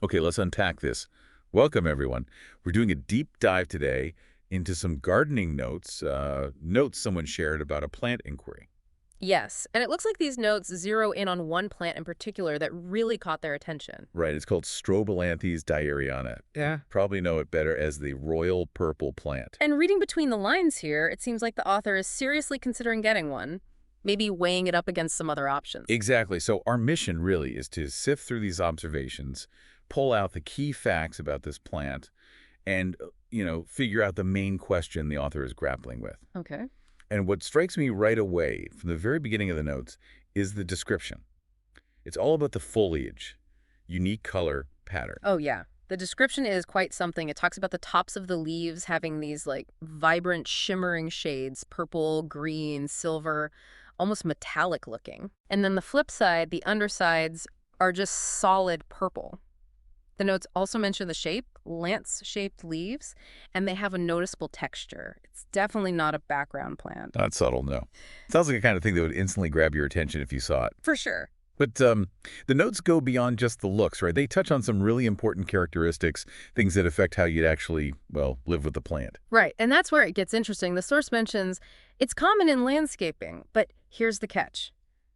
Okay, let's unpack this. Welcome, everyone. We're doing a deep dive today into some gardening notes someone shared about a plant inquiry. Yes, and it looks like these notes zero in on one plant in particular that really caught their attention. Right, it's called Strobilanthes Dyeriana. Yeah. Probably know it better as the royal purple plant. And reading between the lines here, it seems like the author is seriously considering getting one, maybe weighing it up against some other options. Exactly. So our mission really is to sift through these observations, pull out the key facts about this plant, and, figure out the main question the author is grappling with. Okay. And what strikes me right away from the very beginning of the notes is the description. It's all about the foliage, unique color pattern. Oh, yeah. The description is quite something. It talks about the tops of the leaves having these vibrant shimmering shades, purple, green, silver, almost metallic looking. And then the flip side, the undersides are just solid purple. The notes also mention the shape, lance-shaped leaves, and they have a noticeable texture. It's definitely not a background plant. Not subtle, no. Sounds like the kind of thing that would instantly grab your attention if you saw it. For sure. But the notes go beyond just the looks, right? They touch on some really important characteristics, things that affect how you'd actually, live with the plant. Right, and that's where it gets interesting. The source mentions it's common in landscaping, but here's the catch.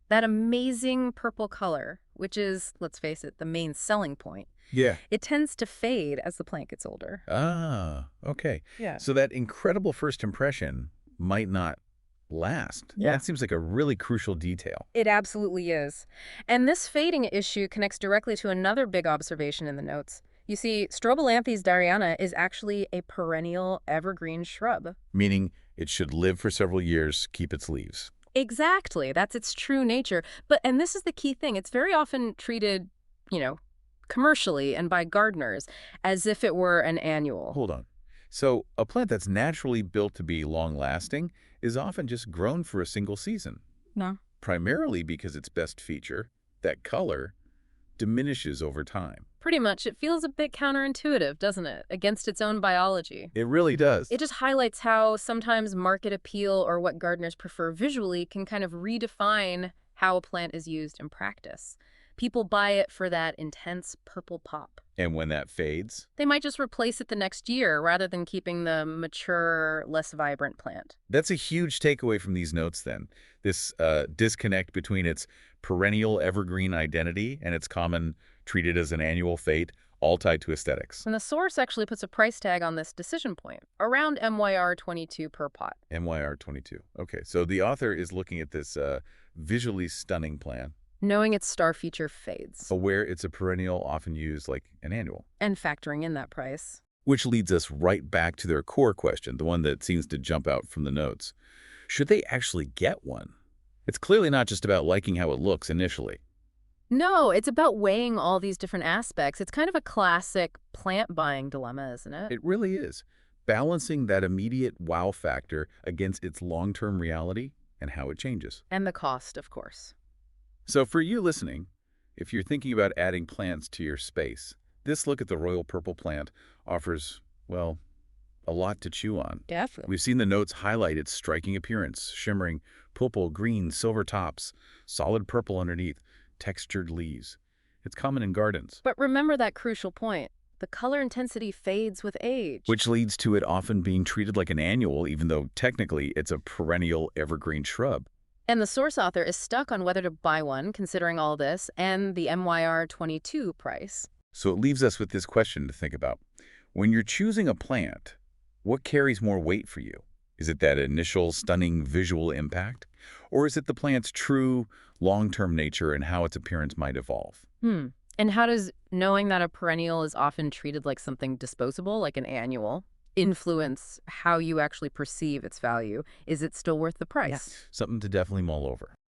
That amazing purple color, which is, let's face it, the main selling point, Yeah. it tends to fade as the plant gets older. Ah, okay. Yeah. So that incredible first impression might not last. Yeah. That seems like a really crucial detail. It absolutely is. And this fading issue connects directly to another big observation in the notes. You see, Strobilanthes Dyeriana is actually a perennial evergreen shrub. Meaning it should live for several years, keep its leaves. Exactly. That's its true nature. And this is the key thing. It's very often treated, you know, commercially and by gardeners as if it were an annual. Hold on. So a plant that's naturally built to be long-lasting is often just grown for a single season, No. primarily because its best feature, that color, diminishes over time. Pretty much. It feels a bit counterintuitive, doesn't it? Against its own biology. It really does. It just highlights how sometimes market appeal or what gardeners prefer visually can kind of redefine how a plant is used in practice. People buy it for that intense purple pop. And when that fades, They might just replace it the next year rather than keeping the mature, less vibrant plant. that's a huge takeaway from these notes then. This disconnect between its perennial evergreen identity and its common treated as an annual fate, all tied to aesthetics. And the source actually puts a price tag on this decision point, around MYR 22 per pot. MYR 22. Okay, so the author is looking at this visually stunning plant, Knowing its star feature fades. aware it's a perennial often used like an annual. And factoring in that price. Which leads us right back to their core question, the one that seems to jump out from the notes. Should they actually get one? It's clearly not just about liking how it looks initially. No, it's about weighing all these different aspects. It's kind of a classic plant buying dilemma, isn't it? It really is. Balancing that immediate wow factor against its long-term reality and how it changes. And the cost, of course. So for you listening, if you're thinking about adding plants to your space, this look at the royal purple plant offers, a lot to chew on. Definitely. We've seen the notes highlight its striking appearance, shimmering purple, green, silver tops, solid purple underneath, textured leaves. It's common in gardens. But remember that crucial point. The color intensity fades with age. Which leads to it often being treated like an annual, even though technically it's a perennial evergreen shrub. And the source author is stuck on whether to buy one, considering all this, and the MYR 22 price. So it leaves us with this question to think about. When you're choosing a plant, what carries more weight for you? Is it that initial stunning visual impact? Or is it the plant's true long-term nature and how its appearance might evolve? And how does knowing that a perennial is often treated like something disposable, like an annual, influence how you actually perceive its value? Is it still worth the price? Something to definitely mull over.